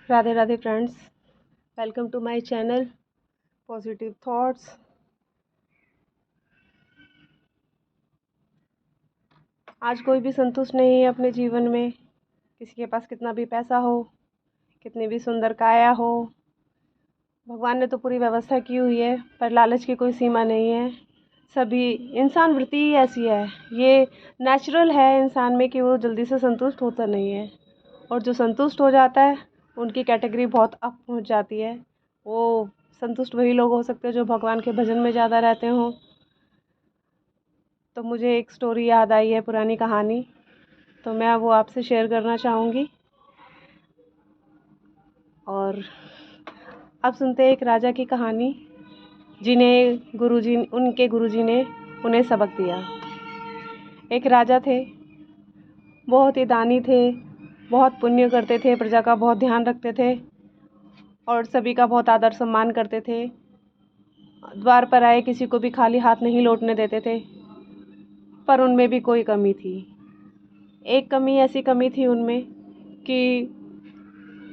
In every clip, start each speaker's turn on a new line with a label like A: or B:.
A: Radhe Radhe friends, welcome to my channel positive thoughts. आज कोई भी संतुष्ट नहीं है अपने जीवन में। किसी के पास कितना भी पैसा हो, कितनी भी सुंदर काया हो, भगवान ने तो पूरी व्यवस्था की हुई है, पर लालच की कोई सीमा नहीं है। सभी इंसान वृत्ति ही ऐसी है, ये नेचुरल है इंसान में कि वो जल्दी से संतुष्ट होता नहीं है। और जो संतुष्ट हो जाता है उनकी कैटेगरी बहुत अप पहुंच जाती है। वो संतुष्ट वही लोग हो सकते हैं जो भगवान के भजन में ज़्यादा रहते हों। तो मुझे एक स्टोरी याद आई है, पुरानी कहानी, तो मैं वो आपसे शेयर करना चाहूँगी। और अब सुनते हैं एक राजा की कहानी, जिन्हें उनके गुरुजी ने उन्हें सबक दिया। एक राजा थे, बहुत ही दानी थे, बहुत पुण्य करते थे, प्रजा का बहुत ध्यान रखते थे और सभी का बहुत आदर सम्मान करते थे। द्वार पर आए किसी को भी खाली हाथ नहीं लौटने देते थे। पर उनमें भी कोई कमी थी। एक कमी ऐसी कमी थी उनमें कि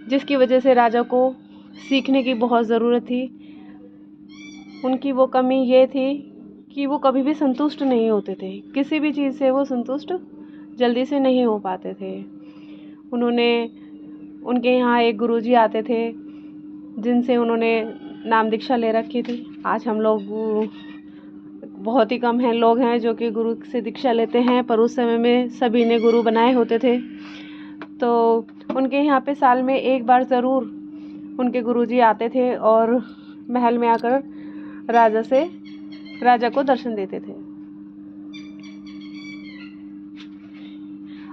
A: जिसकी वजह से राजा को सीखने की बहुत ज़रूरत थी। उनकी वो कमी ये थी कि वो कभी भी संतुष्ट नहीं होते थे। किसी भी चीज़ से वो संतुष्ट जल्दी से नहीं हो पाते थे। उनके यहाँ एक गुरुजी आते थे, जिनसे उन्होंने नाम दीक्षा ले रखी थी। आज हम लोग बहुत ही कम हैं लोग हैं जो कि गुरु से दीक्षा लेते हैं, पर उस समय में सभी ने गुरु बनाए होते थे। तो उनके यहाँ पे साल में एक बार ज़रूर उनके गुरुजी आते थे और महल में आकर राजा को दर्शन देते थे।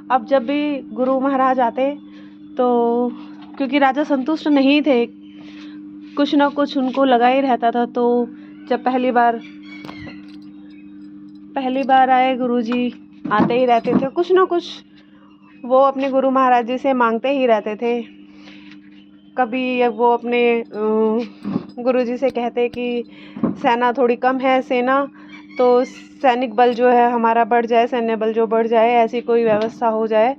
A: अब जब भी गुरु महाराज आते तो क्योंकि राजा संतुष्ट नहीं थे, कुछ ना कुछ उनको लगा ही रहता था। तो जब पहली बार आए गुरुजी आते ही रहते थे, कुछ ना कुछ वो अपने गुरु महाराज जी से मांगते ही रहते थे। कभी वो अपने गुरुजी से कहते कि सेना थोड़ी कम है, सेना तो सैनिक बल जो है हमारा बढ़ जाए, सैन्य बल जो बढ़ जाए, ऐसी कोई व्यवस्था हो जाए।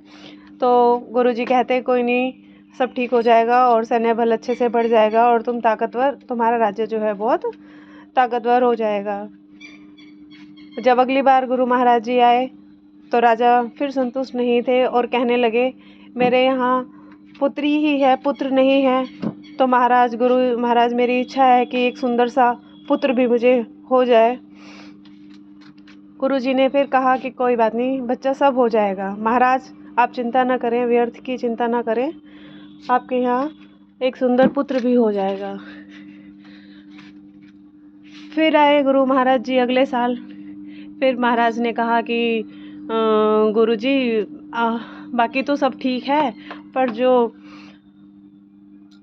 A: तो गुरुजी कहते कोई नहीं, सब ठीक हो जाएगा और सैन्य बल अच्छे से बढ़ जाएगा और तुम्हारा राज्य जो है बहुत ताकतवर हो जाएगा। जब अगली बार गुरु महाराज जी आए तो राजा फिर संतुष्ट नहीं थे और कहने लगे मेरे यहाँ पुत्री ही है, पुत्र नहीं है। तो गुरु महाराज मेरी इच्छा है कि एक सुंदर सा पुत्र भी मुझे हो जाए। गुरुजी ने फिर कहा कि कोई बात नहीं बच्चा, सब हो जाएगा। महाराज आप चिंता ना करें, व्यर्थ की चिंता ना करें, आपके यहाँ एक सुंदर पुत्र भी हो जाएगा। फिर आए गुरु महाराज जी अगले साल। फिर महाराज ने कहा कि गुरुजी बाकी तो सब ठीक है, पर जो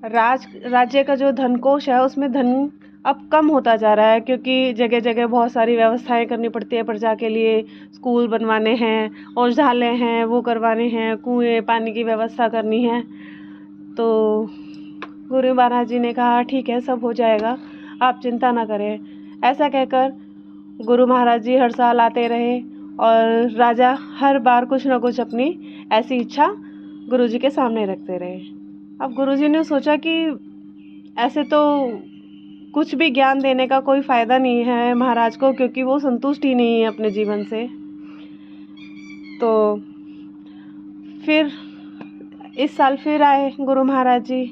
A: राज्य का जो धन कोष है उसमें धन अब कम होता जा रहा है, क्योंकि जगह जगह बहुत सारी व्यवस्थाएं करनी पड़ती है प्रजा के लिए। स्कूल बनवाने हैं, औषधालय हैं वो करवाने हैं, कुएं पानी की व्यवस्था करनी है। तो गुरु महाराज जी ने कहा ठीक है, सब हो जाएगा, आप चिंता ना करें। ऐसा कहकर गुरु महाराज जी हर साल आते रहे और राजा हर बार कुछ ना कुछ अपनी ऐसी इच्छा गुरुजी के सामने रखते रहे। अब गुरुजी ने सोचा कि ऐसे तो कुछ भी ज्ञान देने का कोई फ़ायदा नहीं है महाराज को, क्योंकि वो संतुष्ट ही नहीं है अपने जीवन से। तो फिर इस साल फिर आए गुरु महाराज जी।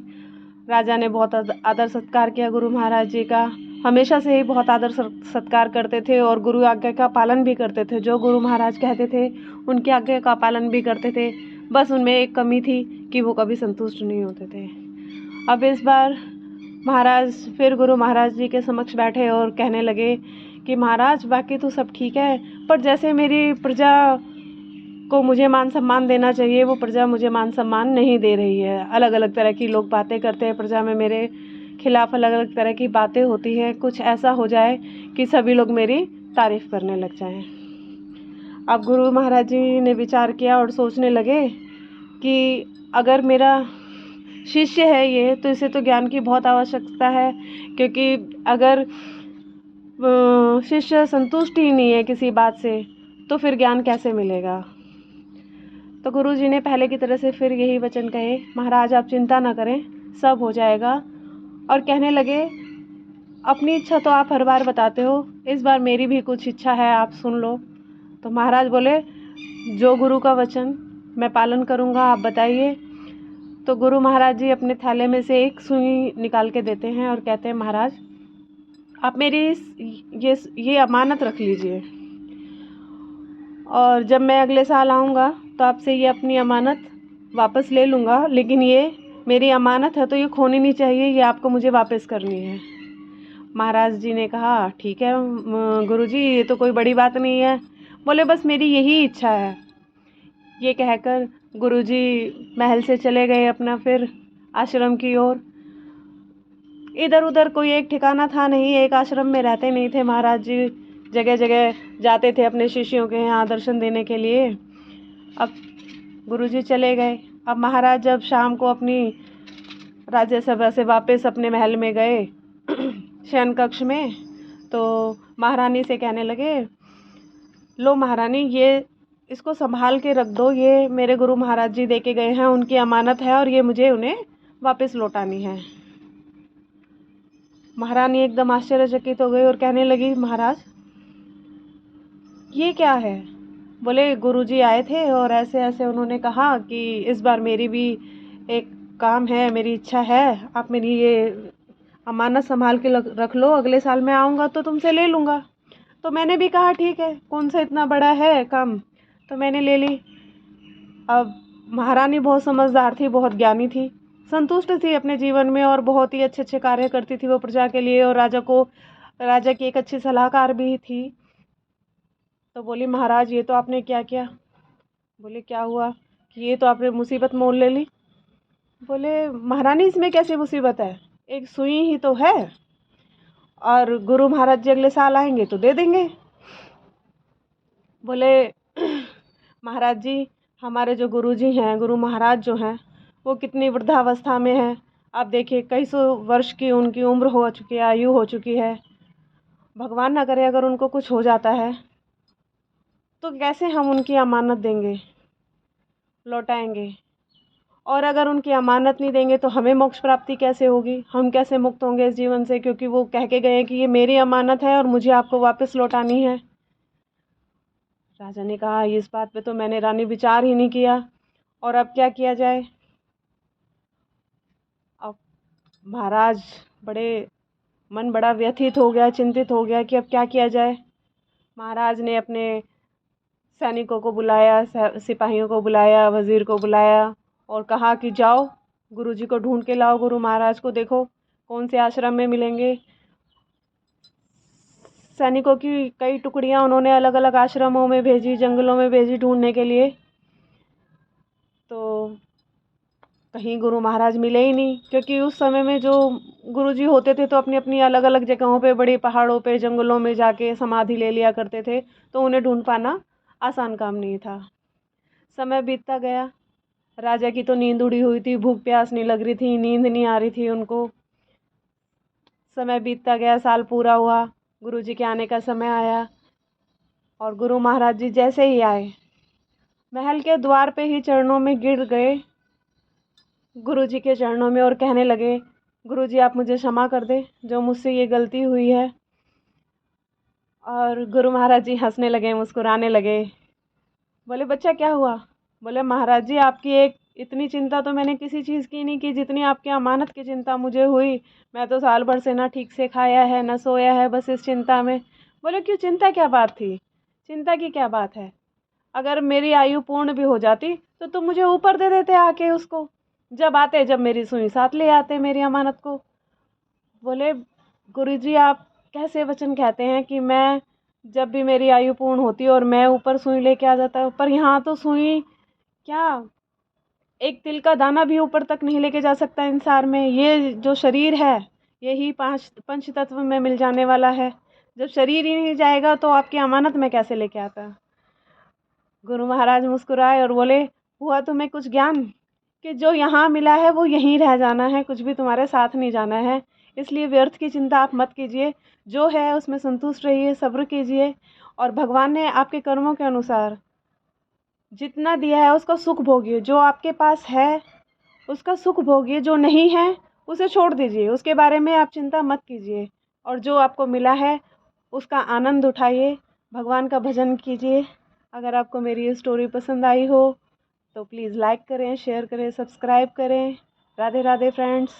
A: राजा ने बहुत आदर सत्कार किया गुरु महाराज जी का। हमेशा से ही बहुत आदर सत्कार करते थे और गुरु आज्ञा का पालन भी करते थे। जो गुरु महाराज कहते थे उनकी आज्ञा का पालन भी करते थे। बस उनमें एक कमी थी कि वो कभी संतुष्ट नहीं होते थे। अब इस बार महाराज फिर गुरु महाराज जी के समक्ष बैठे और कहने लगे कि महाराज बाकी तो सब ठीक है, पर जैसे मेरी प्रजा को मुझे मान सम्मान देना चाहिए, वो प्रजा मुझे मान सम्मान नहीं दे रही है। अलग अलग तरह की लोग बातें करते हैं, प्रजा में मेरे खिलाफ अलग अलग तरह की बातें होती हैं। कुछ ऐसा हो जाए कि सभी लोग मेरी तारीफ़ करने लग जाएं। अब गुरु महाराज जी ने विचार किया और सोचने लगे कि अगर मेरा शिष्य है ये, तो इसे तो ज्ञान की बहुत आवश्यकता है, क्योंकि अगर शिष्य संतुष्ट ही नहीं है किसी बात से तो फिर ज्ञान कैसे मिलेगा। तो गुरुजी ने पहले की तरह से फिर यही वचन कहे, महाराज आप चिंता ना करें, सब हो जाएगा। और कहने लगे, अपनी इच्छा तो आप हर बार बताते हो, इस बार मेरी भी कुछ इच्छा है, आप सुन लो। तो महाराज बोले, जो गुरु का वचन मैं पालन करूँगा, आप बताइए। तो गुरु महाराज जी अपने थैले में से एक सुई निकाल के देते हैं और कहते हैं, महाराज आप मेरी ये अमानत रख लीजिए, और जब मैं अगले साल आऊँगा तो आपसे ये अपनी अमानत वापस ले लूँगा, लेकिन ये मेरी अमानत है तो ये खोनी नहीं चाहिए, ये आपको मुझे वापस करनी है। महाराज जी ने कहा, ठीक है गुरुजी, ये तो कोई बड़ी बात नहीं है। बोले, बस मेरी यही इच्छा है। ये कहकर गुरुजी महल से चले गए अपना फिर आश्रम की ओर। इधर उधर कोई एक ठिकाना था नहीं, एक आश्रम में रहते नहीं थे महाराज जी, जगह जगह जाते थे अपने शिष्यों के यहाँ दर्शन देने के लिए। अब गुरुजी चले गए। अब महाराज जब शाम को अपनी राज्यसभा से वापस अपने महल में गए शयन कक्ष में, तो महारानी से कहने लगे, लो महारानी, ये इसको संभाल के रख दो, ये मेरे गुरु महाराज जी दे के गए हैं, उनकी अमानत है और ये मुझे उन्हें वापस लौटानी है। महारानी एकदम आश्चर्यचकित हो गई और कहने लगी, महाराज ये क्या है? बोले, गुरुजी आए थे और ऐसे ऐसे उन्होंने कहा कि इस बार मेरी भी एक काम है, मेरी इच्छा है, आप मेरी ये अमानत संभाल के रख लो, अगले साल मैं आऊँगा तो तुमसे ले लूँगा। तो मैंने भी कहा, ठीक है, कौन सा इतना बड़ा है काम, तो मैंने ले ली। अब महारानी बहुत समझदार थी, बहुत ज्ञानी थी, संतुष्ट थी अपने जीवन में और बहुत ही अच्छे अच्छे कार्य करती थी वो प्रजा के लिए, और राजा की एक अच्छी सलाहकार भी थी। तो बोली, महाराज ये तो आपने क्या किया? बोले, क्या हुआ? कि ये तो आपने मुसीबत मोल ले ली। बोले, महारानी इसमें कैसी मुसीबत है, एक सुई ही तो है, और गुरु महाराज जी अगले साल आएंगे तो दे देंगे। बोले, महाराज जी, हमारे जो गुरु जी हैं, गुरु महाराज जो हैं, वो कितनी वृद्धावस्था में हैं। आप देखिए, कई सौ वर्ष की उनकी उम्र हो चुकी है, आयु हो चुकी है। भगवान ना करे अगर उनको कुछ हो जाता है तो कैसे हम उनकी अमानत देंगे, लौटाएंगे? और अगर उनकी अमानत नहीं देंगे तो हमें मोक्ष प्राप्ति कैसे होगी, हम कैसे मुक्त होंगे इस जीवन से? क्योंकि वो कह के गए कि ये मेरी अमानत है और मुझे आपको वापस लौटानी है। राजा ने कहा, इस बात पे तो मैंने रानी विचार ही नहीं किया, और अब क्या किया जाए? अब महाराज मन बड़ा व्यथित हो गया, चिंतित हो गया कि अब क्या किया जाए। महाराज ने अपने सैनिकों को बुलाया, सिपाहियों को बुलाया, वजीर को बुलाया और कहा कि जाओ गुरुजी को ढूंढ के लाओ, गुरु महाराज को देखो कौन से आश्रम में मिलेंगे। सैनिकों की कई टुकड़ियां उन्होंने अलग अलग आश्रमों में भेजी, जंगलों में भेजी ढूंढने के लिए। तो कहीं गुरु महाराज मिले ही नहीं, क्योंकि उस समय में जो गुरुजी होते थे तो अपनी अपनी अलग अलग जगहों पे, बड़े पहाड़ों पे, जंगलों में जाके समाधि ले लिया करते थे, तो उन्हें ढूंढ पाना आसान काम नहीं था। समय बीतता गया, राजा की तो नींद उड़ी हुई थी, भूख प्यास नहीं लग रही थी, नींद नहीं आ रही थी उनको। समय बीतता गया, साल पूरा हुआ, गुरुजी के आने का समय आया, और गुरु महाराज जी जैसे ही आए, महल के द्वार पे ही चरणों में गिर गए, गुरुजी के चरणों में, और कहने लगे, गुरुजी आप मुझे क्षमा कर दे, जो मुझसे ये गलती हुई है। और गुरु महाराज जी हंसने लगे, मुस्कुराने लगे। बोले, बच्चा क्या हुआ? बोले, महाराज जी आपकी एक इतनी चिंता तो मैंने किसी चीज़ की नहीं की जितनी आपकी अमानत की चिंता मुझे हुई। मैं तो साल भर से ना ठीक से खाया है, ना सोया है, बस इस चिंता में। बोले, क्यों, चिंता क्या बात थी? चिंता की क्या बात है? अगर मेरी आयु पूर्ण भी हो जाती तो तुम मुझे ऊपर दे देते आके उसको, जब मेरी सुई साथ ले आते मेरी अमानत को। बोले, गुरुजी आप कैसे वचन कहते हैं कि मैं जब भी मेरी आयु पूर्ण होती और मैं ऊपर सुई लेके आ जाता, पर यहाँ तो सुई क्या, एक तिल का दाना भी ऊपर तक नहीं लेके जा सकता इंसान में। ये जो शरीर है यही पंच तत्व में मिल जाने वाला है, जब शरीर ही नहीं जाएगा तो आपकी अमानत में कैसे लेके आता? गुरु महाराज मुस्कुराए और बोले, हुआ तुम्हें कुछ ज्ञान कि जो यहाँ मिला है वो यहीं रह जाना है, कुछ भी तुम्हारे साथ नहीं जाना है, इसलिए व्यर्थ की चिंता आप मत कीजिए, जो है उसमें संतुष्ट रहिए, सब्र कीजिए, और भगवान ने आपके कर्मों के अनुसार जितना दिया है उसका सुख भोगिए। जो आपके पास है उसका सुख भोगिए, जो नहीं है उसे छोड़ दीजिए, उसके बारे में आप चिंता मत कीजिए, और जो आपको मिला है उसका आनंद उठाइए, भगवान का भजन कीजिए। अगर आपको मेरी ये स्टोरी पसंद आई हो तो प्लीज़ लाइक करें, शेयर करें, सब्सक्राइब करें। राधे राधे फ्रेंड्स।